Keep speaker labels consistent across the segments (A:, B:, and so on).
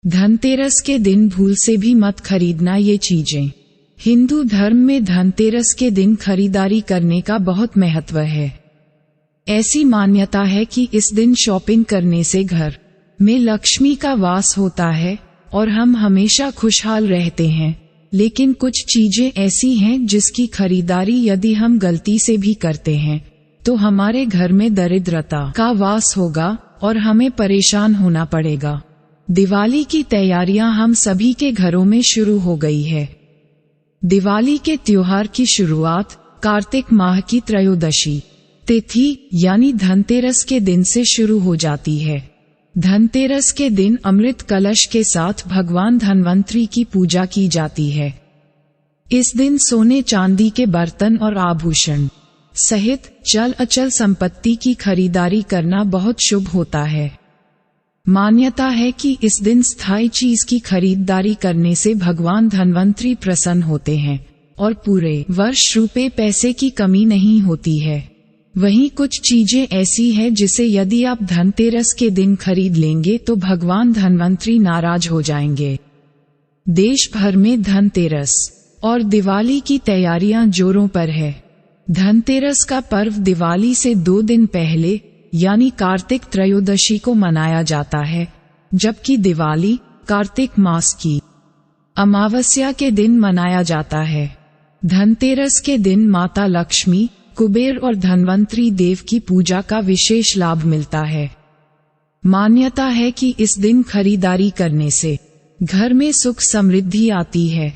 A: धनतेरस के दिन भूल से भी मत खरीदना ये चीजें। हिंदू धर्म में धनतेरस के दिन खरीदारी करने का बहुत महत्व है। ऐसी मान्यता है कि इस दिन शॉपिंग करने से घर में लक्ष्मी का वास होता है और हम हमेशा खुशहाल रहते हैं। लेकिन कुछ चीजें ऐसी हैं जिसकी खरीदारी यदि हम गलती से भी करते हैं तो हमारे घर में दरिद्रता का वास होगा और हमें परेशान होना पड़ेगा। दिवाली की तैयारियां हम सभी के घरों में शुरू हो गई है। दिवाली के त्योहार की शुरुआत कार्तिक माह की त्रयोदशी तिथि यानी धनतेरस के दिन से शुरू हो जाती है। धनतेरस के दिन अमृत कलश के साथ भगवान धन्वंतरी की पूजा की जाती है। इस दिन सोने चांदी के बर्तन और आभूषण सहित चल अचल संपत्ति की खरीदारी करना बहुत शुभ होता है। मान्यता है कि इस दिन स्थायी चीज की खरीदारी करने से भगवान धन्वंतरी प्रसन्न होते हैं और पूरे वर्ष रुपए पैसे की कमी नहीं होती है। वहीं कुछ चीजें ऐसी हैं जिसे यदि आप धनतेरस के दिन खरीद लेंगे तो भगवान धन्वंतरी नाराज हो जाएंगे। देश भर में धनतेरस और दिवाली की तैयारियां जोरों पर है। धनतेरस का पर्व दिवाली से 2 दिन पहले यानी कार्तिक त्रयोदशी को मनाया जाता है, जबकि दिवाली कार्तिक मास की अमावस्या के दिन मनाया जाता है। धनतेरस के दिन माता लक्ष्मी, कुबेर और धन्वंतरी देव की पूजा का विशेष लाभ मिलता है। मान्यता है कि इस दिन खरीदारी करने से घर में सुख समृद्धि आती है।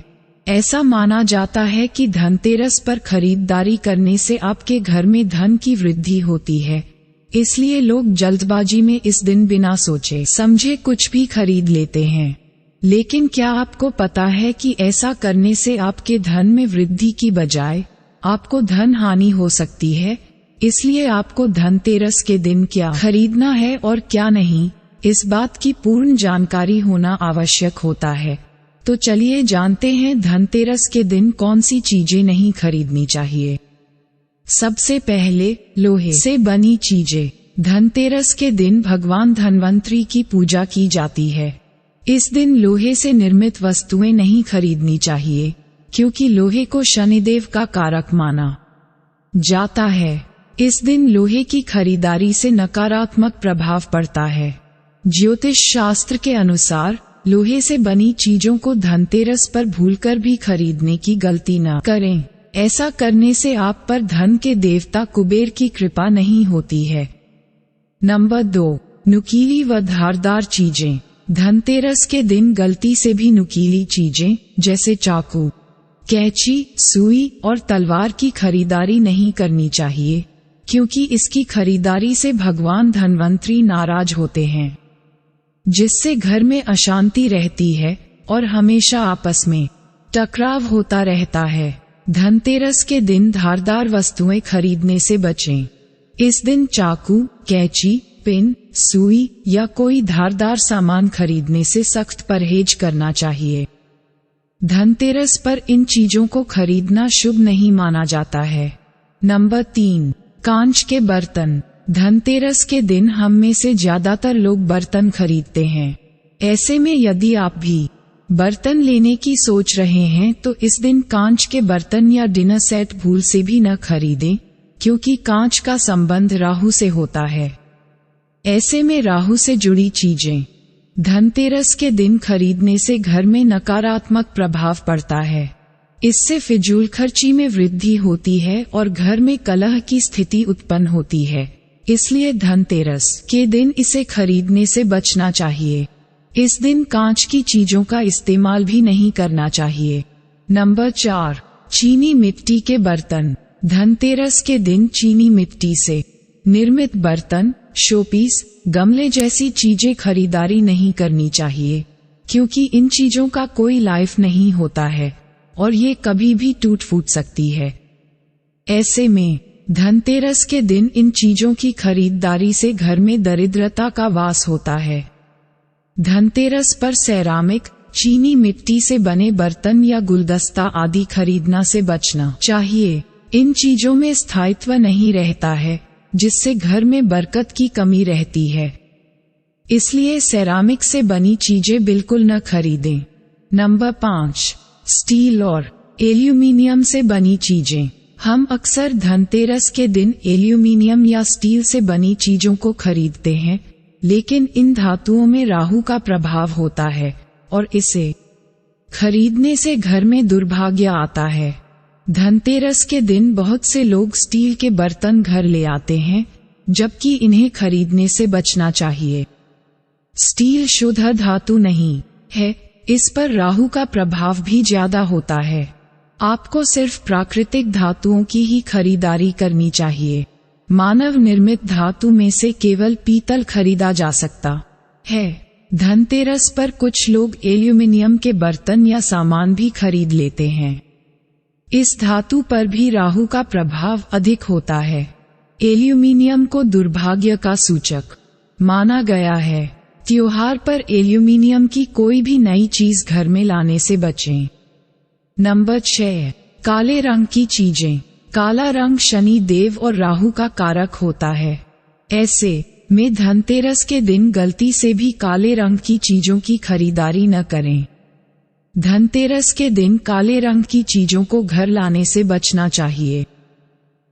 A: ऐसा माना जाता है कि धनतेरस पर खरीदारी करने से आपके घर में धन की वृद्धि होती है। इसलिए लोग जल्दबाजी में इस दिन बिना सोचे समझे कुछ भी खरीद लेते हैं। लेकिन क्या आपको पता है कि ऐसा करने से आपके धन में वृद्धि की बजाय आपको धन हानि हो सकती है? इसलिए आपको धनतेरस के दिन क्या खरीदना है और क्या नहीं, इस बात की पूर्ण जानकारी होना आवश्यक होता है। तो चलिए जानते हैं धनतेरस के दिन कौन सी चीजें नहीं खरीदनी चाहिए। सबसे पहले लोहे से बनी चीजें। धनतेरस के दिन भगवान धन्वंतरी की पूजा की जाती है। इस दिन लोहे से निर्मित वस्तुएं नहीं खरीदनी चाहिए, क्योंकि लोहे को शनिदेव का कारक माना जाता है। इस दिन लोहे की खरीदारी से नकारात्मक प्रभाव पड़ता है। ज्योतिष शास्त्र के अनुसार लोहे से बनी चीजों को धनतेरस पर भूलकर भी खरीदने की गलती न करें। ऐसा करने से आप पर धन के देवता कुबेर की कृपा नहीं होती है। नंबर 2, नुकीली व धारदार चीजें। धनतेरस के दिन गलती से भी नुकीली चीजें जैसे चाकू, कैंची, सुई और तलवार की खरीदारी नहीं करनी चाहिए, क्योंकि इसकी खरीदारी से भगवान धन्वंतरी नाराज होते हैं, जिससे घर में अशांति रहती है और हमेशा आपस में टकराव होता रहता है। धनतेरस के दिन धारदार वस्तुएं खरीदने से बचें। इस दिन चाकू, कैंची, पिन, सुई या कोई धारदार सामान खरीदने से सख्त परहेज करना चाहिए। धनतेरस पर इन चीजों को खरीदना शुभ नहीं माना जाता है। नंबर 3, कांच के बर्तन। धनतेरस के दिन हम में से ज्यादातर लोग बर्तन खरीदते हैं। ऐसे में यदि आप भी बर्तन लेने की सोच रहे हैं तो इस दिन कांच के बर्तन या डिनर सेट भूल से भी न खरीदें, क्योंकि कांच का संबंध राहु से होता है। ऐसे में राहु से जुड़ी चीजें धनतेरस के दिन खरीदने से घर में नकारात्मक प्रभाव पड़ता है। इससे फिजूल खर्ची में वृद्धि होती है और घर में कलह की स्थिति उत्पन्न होती है। इसलिए धनतेरस के दिन इसे खरीदने से बचना चाहिए। इस दिन कांच की चीजों का इस्तेमाल भी नहीं करना चाहिए। नंबर 4, चीनी मिट्टी के बर्तन। धनतेरस के दिन चीनी मिट्टी से निर्मित बर्तन, शोपीस, गमले जैसी चीजें खरीदारी नहीं करनी चाहिए, क्योंकि इन चीजों का कोई लाइफ नहीं होता है और ये कभी भी टूट फूट सकती है। ऐसे में धनतेरस के दिन इन चीजों की खरीदारी से घर में दरिद्रता का वास होता है। धनतेरस पर सेरामिक, चीनी मिट्टी से बने बर्तन या गुलदस्ता आदि खरीदना से बचना चाहिए। इन चीजों में स्थायित्व नहीं रहता है, जिससे घर में बरकत की कमी रहती है। इसलिए सेरामिक से बनी चीजें बिल्कुल न खरीदें। नंबर 5, स्टील और एल्यूमीनियम से बनी चीजें। हम अक्सर धनतेरस के दिन एल्यूमीनियम या स्टील से बनी चीजों को खरीदते हैं, लेकिन इन धातुओं में राहु का प्रभाव होता है और इसे खरीदने से घर में दुर्भाग्य आता है। धनतेरस के दिन बहुत से लोग स्टील के बर्तन घर ले आते हैं, जबकि इन्हें खरीदने से बचना चाहिए। स्टील शुद्ध धातु नहीं है, इस पर राहु का प्रभाव भी ज्यादा होता है। आपको सिर्फ प्राकृतिक धातुओं की ही खरीदारी करनी चाहिए। मानव निर्मित धातु में से केवल पीतल खरीदा जा सकता है। धनतेरस पर कुछ लोग एल्यूमीनियम के बर्तन या सामान भी खरीद लेते हैं। इस धातु पर भी राहु का प्रभाव अधिक होता है। एल्यूमीनियम को दुर्भाग्य का सूचक माना गया है। त्योहार पर एल्यूमीनियम की कोई भी नई चीज घर में लाने से बचें। नंबर 6, काले रंग की चीजें। काला रंग शनि देव और राहु का कारक होता है। ऐसे में धनतेरस के दिन गलती से भी काले रंग की चीजों की खरीदारी न करें। धनतेरस के दिन काले रंग की चीजों को घर लाने से बचना चाहिए।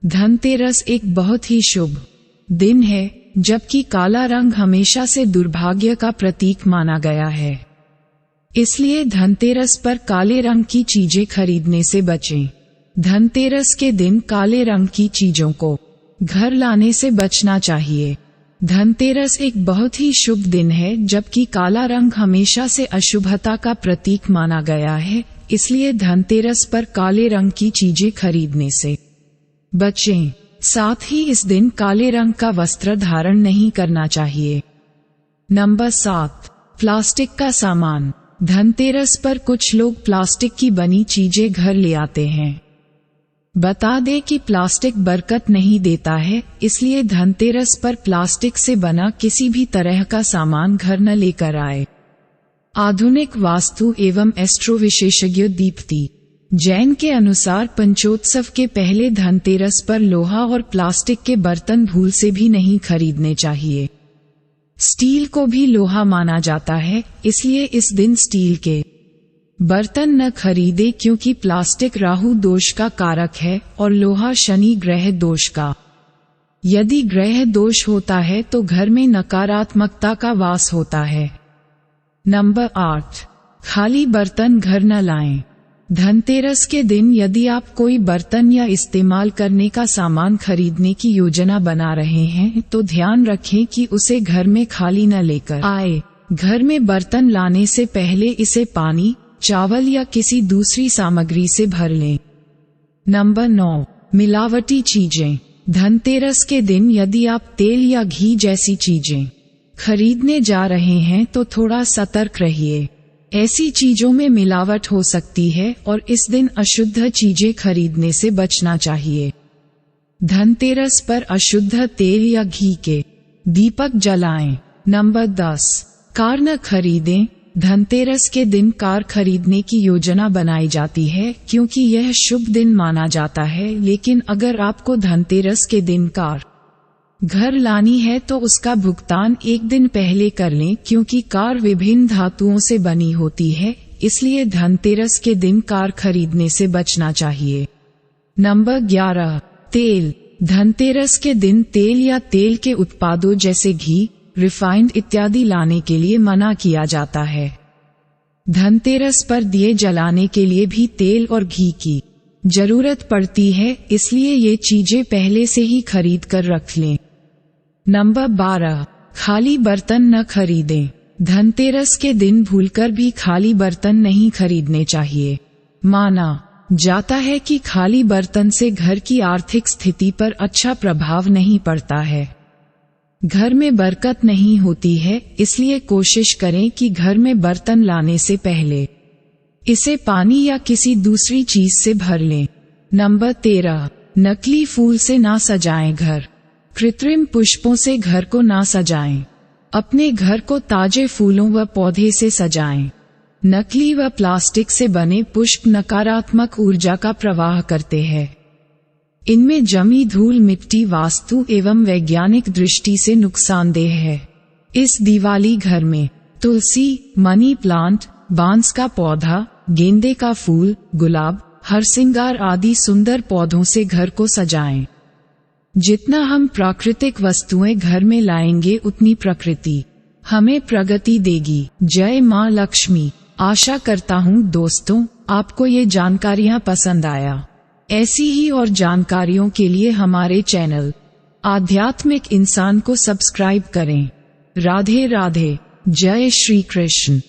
A: धनतेरस एक बहुत ही शुभ दिन है, जबकि काला रंग हमेशा से दुर्भाग्य का प्रतीक माना गया है। इसलिए धनतेरस पर काले रंग की चीजें खरीदने से बचें। धनतेरस के दिन काले रंग की चीजों को घर लाने से बचना चाहिए। धनतेरस एक बहुत ही शुभ दिन है, जबकि काला रंग हमेशा से अशुभता का प्रतीक माना गया है। इसलिए धनतेरस पर काले रंग की चीजें खरीदने से बचें। साथ ही इस दिन काले रंग का वस्त्र धारण नहीं करना चाहिए। नंबर 7, प्लास्टिक का सामान। धनतेरस पर कुछ लोग प्लास्टिक की बनी चीजें घर ले आते हैं। बता दें कि प्लास्टिक बरकत नहीं देता है, इसलिए धनतेरस पर प्लास्टिक से बना किसी भी तरह का सामान घर न लेकर आए। आधुनिक वास्तु एवं एस्ट्रो विशेषज्ञ दीप्ति जैन के अनुसार पंचोत्सव के पहले धनतेरस पर लोहा और प्लास्टिक के बर्तन भूल से भी नहीं खरीदने चाहिए। स्टील को भी लोहा माना जाता है, इसलिए इस दिन स्टील के बर्तन न खरीदे, क्योंकि प्लास्टिक राहु दोष का कारक है और लोहा शनि ग्रह दोष का। यदि ग्रह दोष होता है तो घर में नकारात्मकता का वास होता है। नंबर 8, खाली बर्तन घर न लाएं। धनतेरस के दिन यदि आप कोई बर्तन या इस्तेमाल करने का सामान खरीदने की योजना बना रहे हैं, तो ध्यान रखें कि उसे घर में खाली न लेकर आए। घर में बर्तन लाने से पहले इसे पानी, चावल या किसी दूसरी सामग्री से भर लें। नंबर 9, मिलावटी चीजें। धनतेरस के दिन यदि आप तेल या घी जैसी चीजें खरीदने जा रहे हैं तो थोड़ा सतर्क रहिए। ऐसी चीजों में मिलावट हो सकती है और इस दिन अशुद्ध चीजें खरीदने से बचना चाहिए। धनतेरस पर अशुद्ध तेल या घी के दीपक जलाएं। नंबर 10, कार न खरीदें। धनतेरस के दिन कार खरीदने की योजना बनाई जाती है, क्योंकि यह शुभ दिन माना जाता है, लेकिन अगर आपको धनतेरस के दिन कार घर लानी है तो उसका भुगतान एक दिन पहले कर लें, क्योंकि कार विभिन्न धातुओं से बनी होती है, इसलिए धनतेरस के दिन कार खरीदने से बचना चाहिए। नंबर 11, तेल। धनतेरस के दिन तेल या तेल के उत्पादों जैसे घी, रिफाइंड इत्यादि लाने के लिए मना किया जाता है। धनतेरस पर दिए जलाने के लिए भी तेल और घी की जरूरत पड़ती है, इसलिए ये चीजें पहले से ही खरीद कर रख लें। नंबर 12, खाली बर्तन न खरीदें। धनतेरस के दिन भूलकर भी खाली बर्तन नहीं खरीदने चाहिए। माना जाता है कि खाली बर्तन से घर की आर्थिक स्थिति पर अच्छा प्रभाव नहीं पड़ता है। घर में बरकत नहीं होती है, इसलिए कोशिश करें कि घर में बर्तन लाने से पहले इसे पानी या किसी दूसरी चीज से भर लें। नंबर 13, नकली फूल से ना सजाएं घर। कृत्रिम पुष्पों से घर को ना सजाएं। अपने घर को ताजे फूलों व पौधे से सजाएं। नकली व प्लास्टिक से बने पुष्प नकारात्मक ऊर्जा का प्रवाह करते हैं। इनमें जमी धूल मिट्टी वास्तु एवं वैज्ञानिक दृष्टि से नुकसानदेह है। इस दिवाली घर में तुलसी, मनी प्लांट, बांस का पौधा, गेंदे का फूल, गुलाब, हरसिंगार आदि सुंदर पौधों से घर को सजाएं। जितना हम प्राकृतिक वस्तुएं घर में लाएंगे उतनी प्रकृति हमें प्रगति देगी। जय मां लक्ष्मी। आशा करता हूँ दोस्तों आपको ये जानकारियाँ पसंद आया। ऐसी ही और जानकारियों के लिए हमारे चैनल आध्यात्मिक इंसान को सब्सक्राइब करें। राधे राधे। जय श्री कृष्ण।